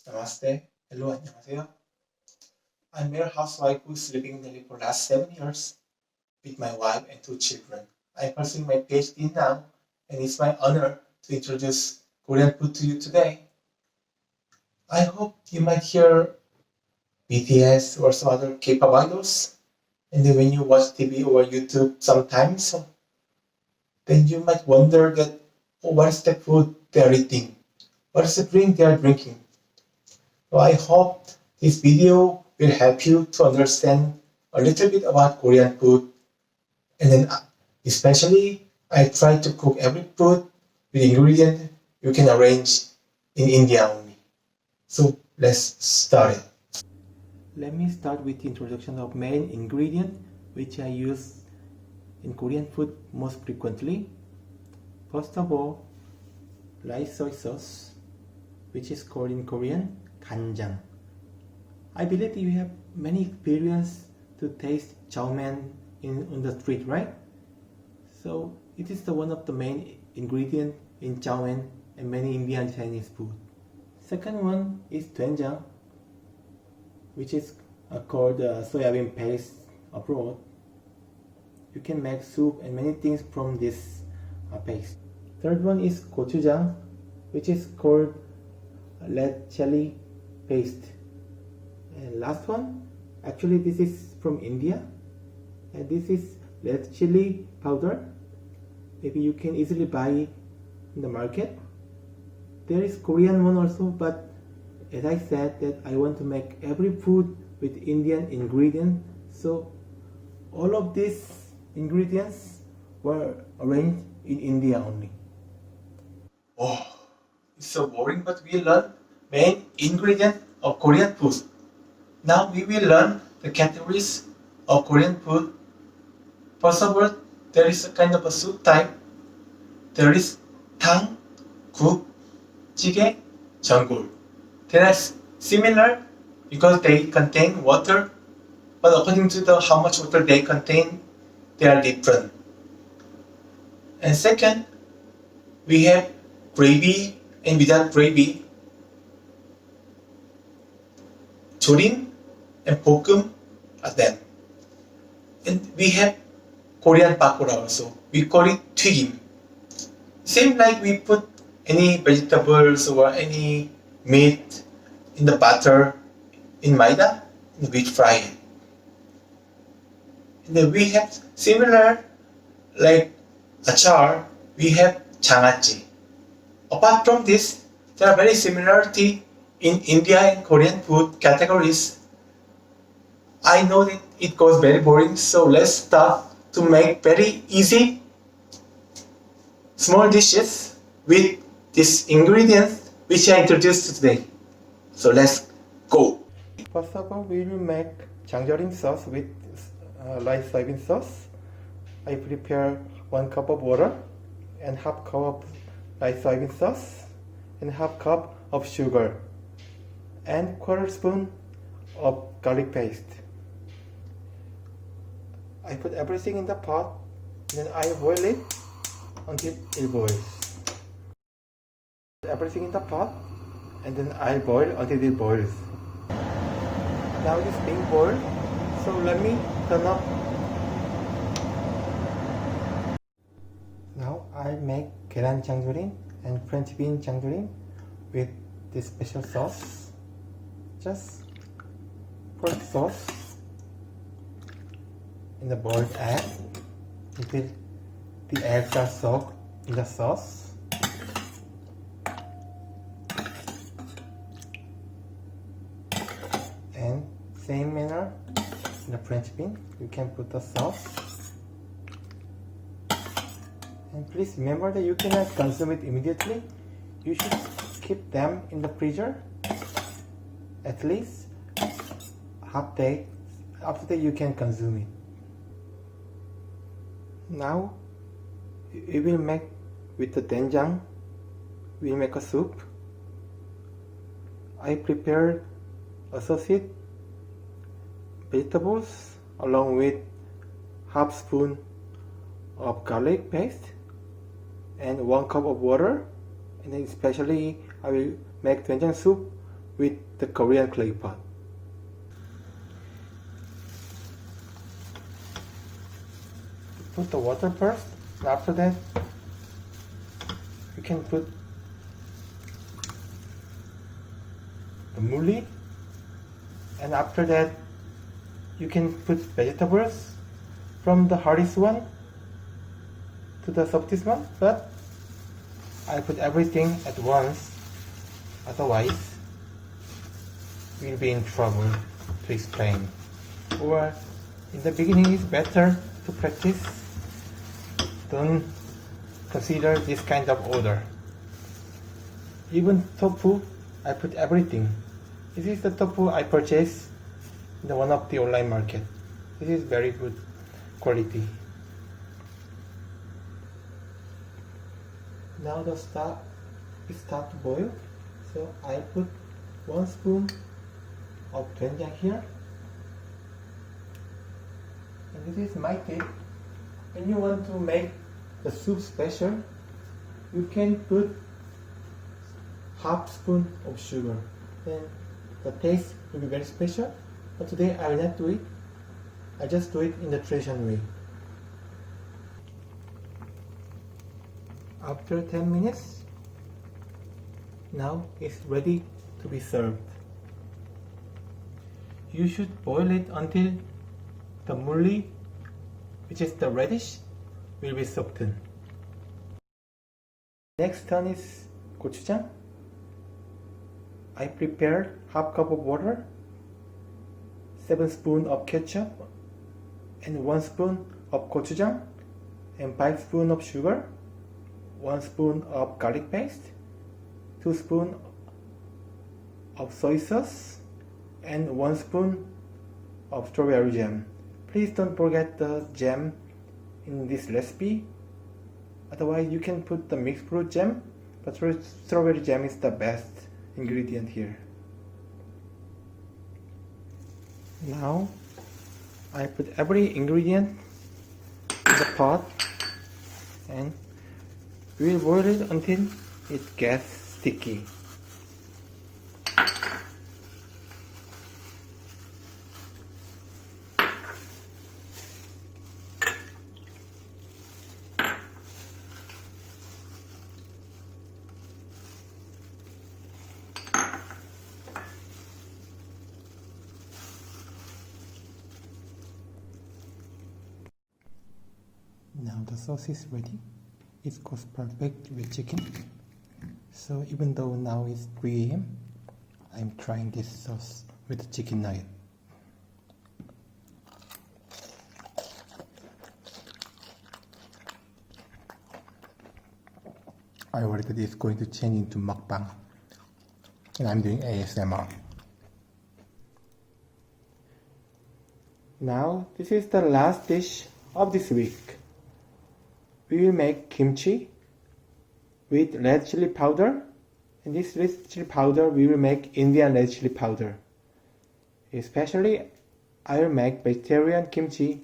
Namaste. Hello, 안녕하세요. I'm a housewife who's living in Delhi for the last 7 years with my wife and 2 children. I'm pursuing my PhD now, and it's my honor to introduce Korean food to you today. I hope you might hear BTS or some other K-pop idols, and then when you watch TV or YouTube sometimes, then you might wonder that, what is the food they're eating? What is the drink they're drinking? So I hope this video will help you to understand a little bit about Korean food, and then especially I try to cook every food with ingredient you can arrange in India only. So let's start it. Let me start with the introduction of main ingredient which I use in Korean food most frequently. First of all, light soy sauce, which is called in Korean 간장. I believe you have many experience to taste chow mein on the street, right? So it is one of the main ingredient in chow mein and many Indian Chinese food. Second one is doenjang, which is called soybean paste abroad. You can make soup and many things from this paste. Third one is gochujang, which is called red chili paste. And last one, actually this is from India, and this is red chili powder. Maybe you can easily buy in the market. There is Korean one also, but as I said that I want to make every food with Indian ingredient, so all of these ingredients were arranged in India only. Oh, it's so boring, but we learn main ingredient of Korean food. Now we will learn the categories of Korean food. First of all, there is a kind of a soup type. There is tang, guk, jjigae, jeongul. They are similar because they contain water, but according to how much water they contain, they are different. And second, we have gravy and without gravy, 조림 and 볶음 are them. And we have Korean pakora also. We call it 튀김. Same like we put any vegetables or any meat in the butter in maida, and we fry it. And then we have similar like achar, we have 장아찌. Apart from this, there are very similarity in India and Korean food categories. I know that it goes very boring, so let's start to make very easy small dishes with these ingredients which I introduced today. So let's go. First of all, we will make 장조림 sauce with light soybean sauce. I prepare 1 cup of water and half cup of light soybean sauce and half cup of sugar and quarter spoon of garlic paste. I put everything in the pot, then I boil it until it boils. Put everything in the pot, and then I boil until it boils. Now it is being boiled, so let me turn up. Now I make 계란 장조림 and French bean 장조림 with this special sauce. Just pour the sauce in the boiled egg until the eggs are soaked in the sauce. And same manner in the French bean, you can put the sauce. And please remember that you cannot consume it immediately. You should keep them in the freezer at least half day. After that you can consume it. Now we will make with the doenjang, we make a soup. I prepared associate vegetables along with half spoon of garlic paste and 1 cup of water, and then especially I will make doenjang soup with the Korean clay pot. Put the water first, and after that you can put the mulli, and after that you can put vegetables from the hardest one to the softest one, but I put everything at once, otherwise we'll be in trouble to explain. Or in the beginning it's better to practice. Don't consider this kind of order. Even tofu, I put everything. This is the tofu I purchased in one of the online market. This is very good quality. Now the stock start to boil, so I put 1 spoon of doenjang here. And this is my tip. When you want to make the soup special, you can put half spoon of sugar. Then the taste will be very special. But today I will not do it. I just do it in the traditional way. After 10 minutes, now it's ready to be served. You should boil it until the mulli, which is the radish, will be softened. Next turn is gochujang. I prepared half cup of water, 7 spoons of ketchup, and 1 spoon of gochujang, and 5 spoons of sugar, 1 spoon of garlic paste, 2 spoons of soy sauce, and 1 spoon of strawberry jam. Please don't forget the jam in this recipe. Otherwise you can put the mixed fruit jam, but strawberry jam is the best ingredient here. Now I put every ingredient in the pot and we'll boil it until it gets sticky. Now the sauce is ready. It goes perfect with chicken. So even though now it's 3 AM, I'm trying this sauce with the chicken nugget. I worry that it's going to change into mukbang, and I'm doing ASMR. Now this is the last dish of this week. We will make kimchi with red chili powder, and this red chili powder we will make Indian red chili powder. Especially I will make vegetarian kimchi,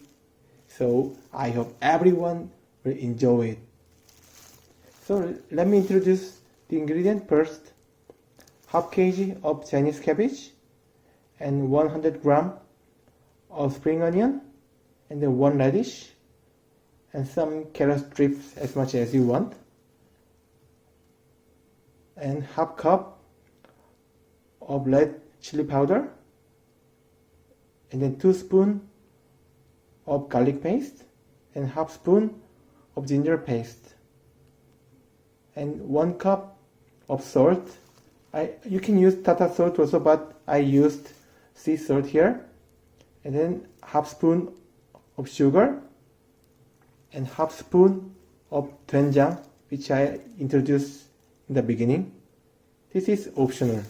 so I hope everyone will enjoy it. So let me introduce the ingredient first. Half kg of Chinese cabbage and 100 gram of spring onion, and then 1 radish, and some carrot strips as much as you want, and half cup of red chili powder, and then 2 spoons of garlic paste, and half spoon of ginger paste, and 1 cup of salt. You can use Tata salt also, but I used sea salt here, and then half spoon of sugar, and half spoon of doenjang, which I introduced in the beginning. This is optional.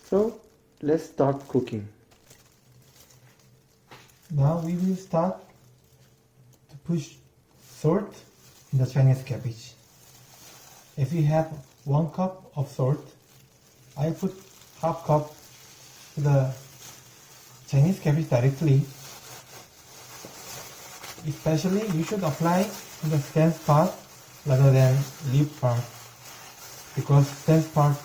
So let's start cooking. Now we will start to push salt in the Chinese cabbage. If you have 1 cup of salt, I put half cup to the Chinese cabbage directly. Especially you should apply to the stem part rather than leaf part, because stem part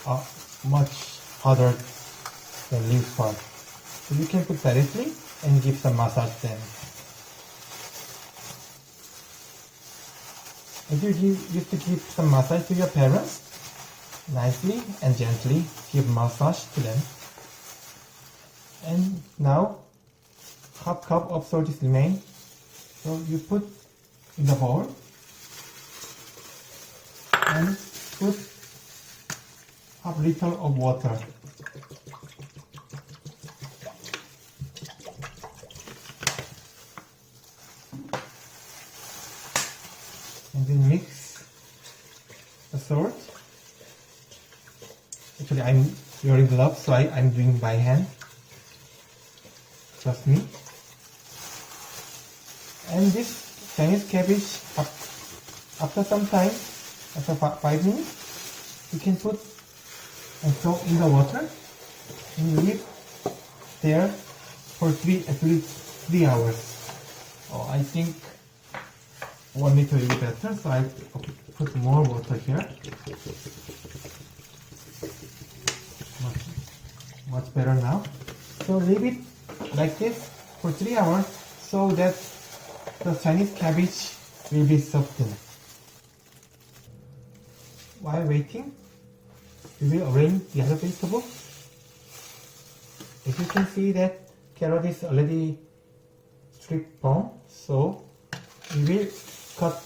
are much harder than leaf part. So you can put directly and give some massage then. If you used to give some massage to your parents, nicely and gently give massage to them. And now half cup of salt is remain. So you put in the bowl and put half liter of water. And then mix the salt. Actually, I'm wearing gloves, so I'm doing by hand. Trust me. And this Chinese cabbage, after some time, after 5 minutes, you can put and throw in the water and leave there for at least 3 hours. Oh, I think 1 liter will be better, so I put more water here. Much better now. So leave it like this for 3 hours so that the Chinese cabbage will be softened. While waiting, we will arrange the other vegetables. As you can see that carrot is already stripped from, so we will cut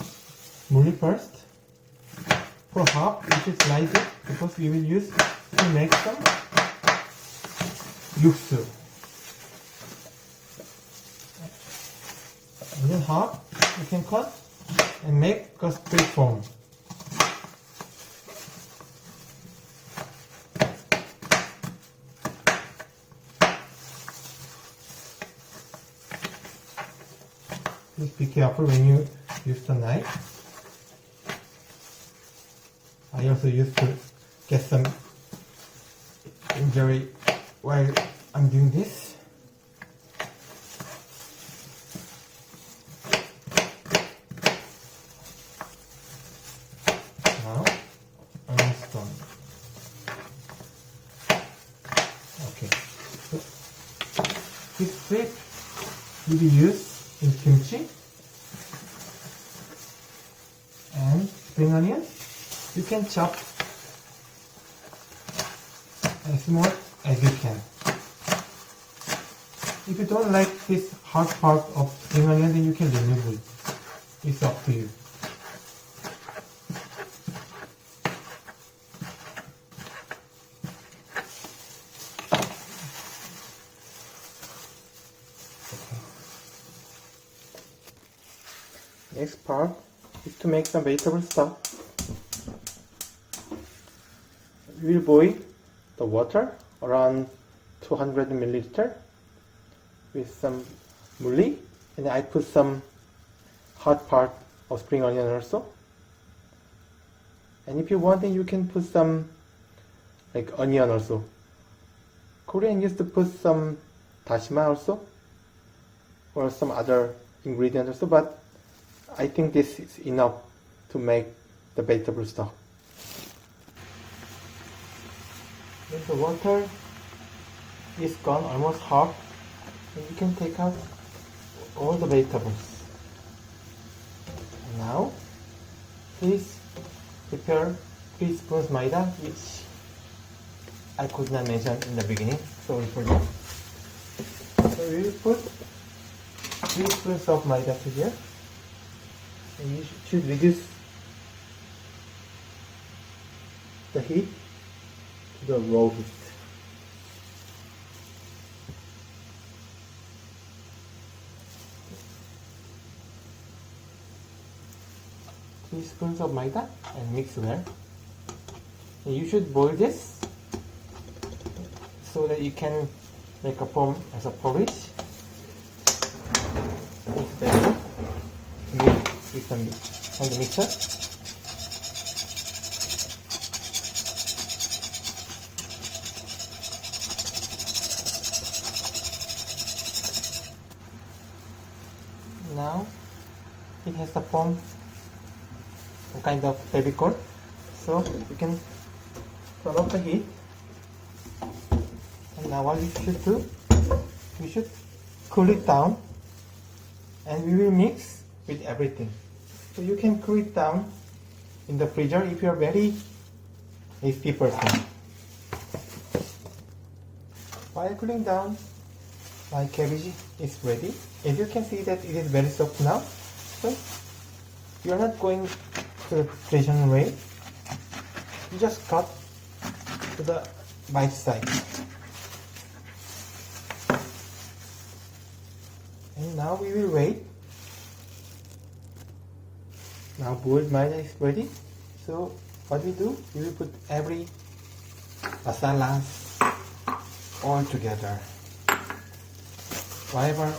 mulli first. For half, we should slice it because we will use to make some yuksu. And then half you can cut and make custard form. Please be careful when you use the knife. I also used to get some injury while I'm doing this. Now, almost done. Okay. So, this strip will be used in kimchi and spring onions. You can chop as small as you can. If you don't like this hard part of spring onion, then you can remove it. It's up to you. Next part is to make some vegetable stock. We will boil the water around 200 milliliter with some mulli, and I put some hot part of spring onion also. And if you want, then you can put some like onion also. Korean used to put some dashima also, or some other ingredient also, but I think this is enough to make the vegetable stock. When the water is gone, almost half, and you can take out all the vegetables. Now, please prepare 3 spoons maida, which I could not mention in the beginning. Sorry for that. So we will put 3 spoons of maida to here. And you should reduce the heat to the raw heat. Teaspoons of maida and mix well. And you should boil this so that you can make a form as a porridge. With some on the mixer. Now it has the form of kind of baby corn, so you can turn off the heat Now what we should do, we should cool it down, and we will mix with everything. So you can cool it down in the freezer if you are very hasty person. While cooling down, my cabbage is ready. As you can see that it is very soft now. So you are not going to the traditional way. You just cut to the right side. And now we will wait. Now boiled maida is ready. So what we do, we will put every masala all together. Whatever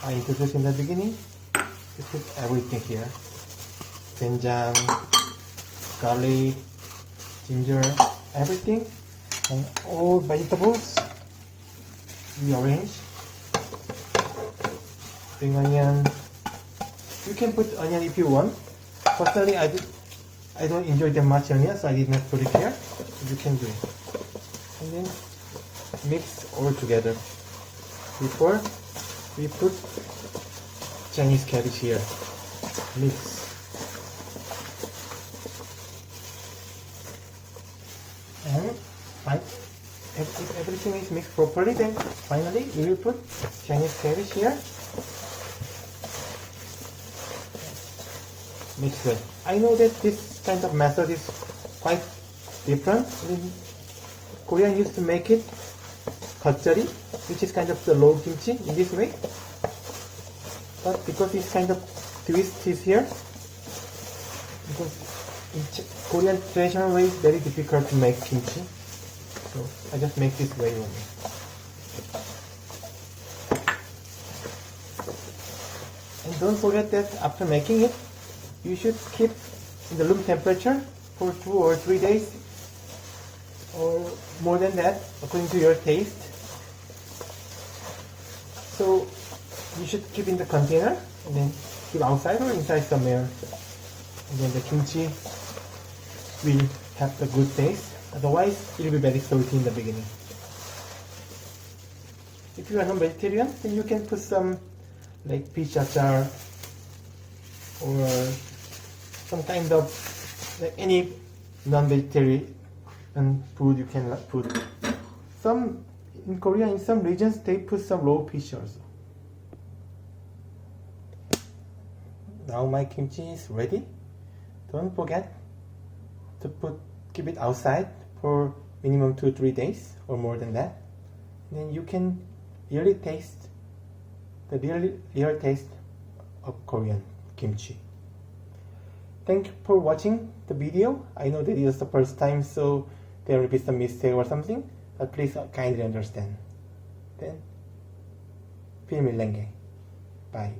I introduced in the beginning, we put everything here. Doenjang, garlic, ginger, everything, and all vegetables we arrange. Spring onion. You can put onion if you want. Personally, I don't enjoy that much onion, so I did not put it here. You can do it. And then mix all together. Before we put Chinese cabbage here. Mix. And if everything is mixed properly, then finally we will put Chinese cabbage here. Mix it. I know that this kind of method is quite different. Korean used to make it gatjari, which is kind of the raw kimchi in this way. But because this kind of twist is here, because in Korean traditional way, it's very difficult to make kimchi. So I just make this way only. And don't forget that after making it, you should keep in the room temperature for 2 or 3 days, or more than that, according to your taste. So you should keep in the container and then keep outside or inside somewhere. And then the kimchi will have the good taste. Otherwise, it will be very salty in the beginning. If you are non-vegetarian, then you can put some like fish achar or some kind of like any non-vegetarian food you can put. Some in Korea, in some regions, they put some raw fish also. Now my kimchi is ready. Don't forget to keep it outside for minimum 2-3 days or more than that. Then you can really taste the real taste of Korean kimchi. Thank you for watching the video. I know that it was the first time, so there will be some mistake or something, but please kindly understand. Then, film Bye.